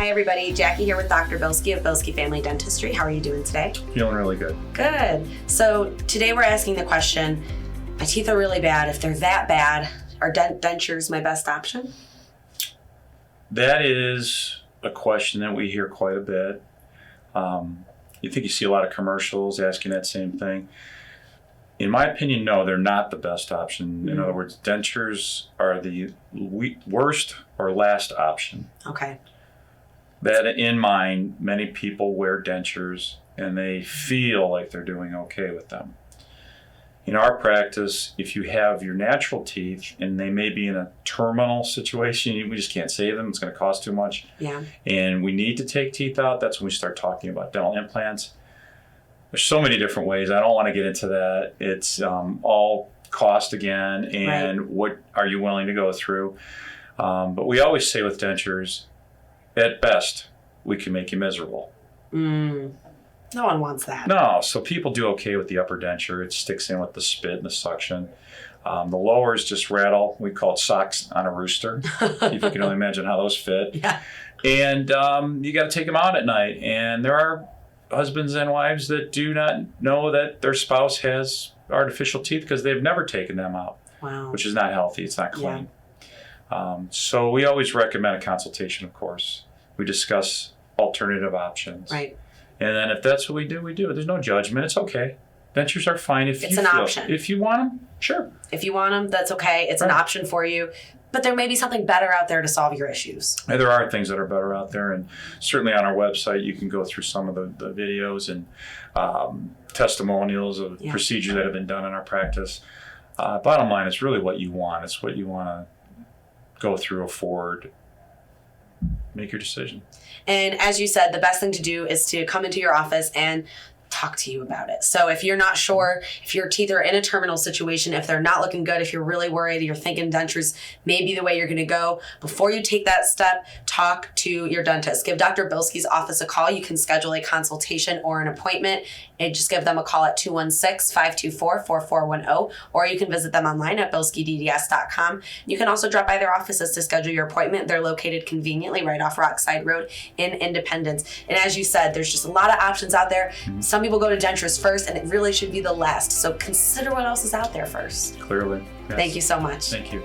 Hi everybody, Jackie here with Dr. Bilski of Bilski Family Dentistry. How are you doing today? Feeling really good. Good. So today we're asking the question, my teeth are really bad. If they're that bad, are dentures my best option? That is a question that we hear quite a bit. You think you see a lot of commercials asking that same thing. In my opinion, no, they're not the best option. In other words, dentures are the worst or last option. Okay. That in mind, many people wear dentures and they feel like they're doing okay with them. In our practice, if you have your natural teeth and they may be in a terminal situation, we just can't save them. It's going to cost too much. Yeah. And we need to take teeth out. That's when we start talking about dental implants. There's so many different ways. I don't want to get into that. It's all cost again, and what are you willing to go through? But we always say with dentures, at best, we can make you miserable. No one wants that. No, so people do okay with the upper denture. It sticks in with the spit and the suction. The lowers just rattle. We call it socks on a rooster. If you can only imagine how those fit. Yeah. And you got to take them out at night. And there are husbands and wives that do not know that their spouse has artificial teeth because they've never taken them out. Wow. Which is not healthy. It's not clean. So we always recommend a consultation, of course. We discuss alternative options. Right. And then if that's what we do, we do it. There's no judgment. It's okay. Dentures are fine if it's you an feel. option. If you want them, sure. If you want them, that's okay. It's an option for you. But there may be something better out there to solve your issues. And there are things that are better out there. And certainly on our website, you can go through some of the videos and testimonials of procedures that have been done in our practice. Bottom line, it's really what you want. It's what you want to go through, afford. Make your decision. And as you said, the best thing to do is to come into your office and talk to you about it. So if you're not sure, if your teeth are in a terminal situation, if they're not looking good, if you're really worried, you're thinking dentures may be the way you're going to go, before you take that step, talk to your dentist. Give Dr. Bilski's office a call. You can schedule a consultation or an appointment and just give them a call at 216-524-4410, or you can visit them online at bilskidds.com. You can also drop by their offices to schedule your appointment. They're located conveniently right off Rockside Road in Independence. And as you said, there's just a lot of options out there. Some people go to dentures first, and it really should be the last. So consider what else is out there first. Clearly. Yes. Thank you so much. Thank you.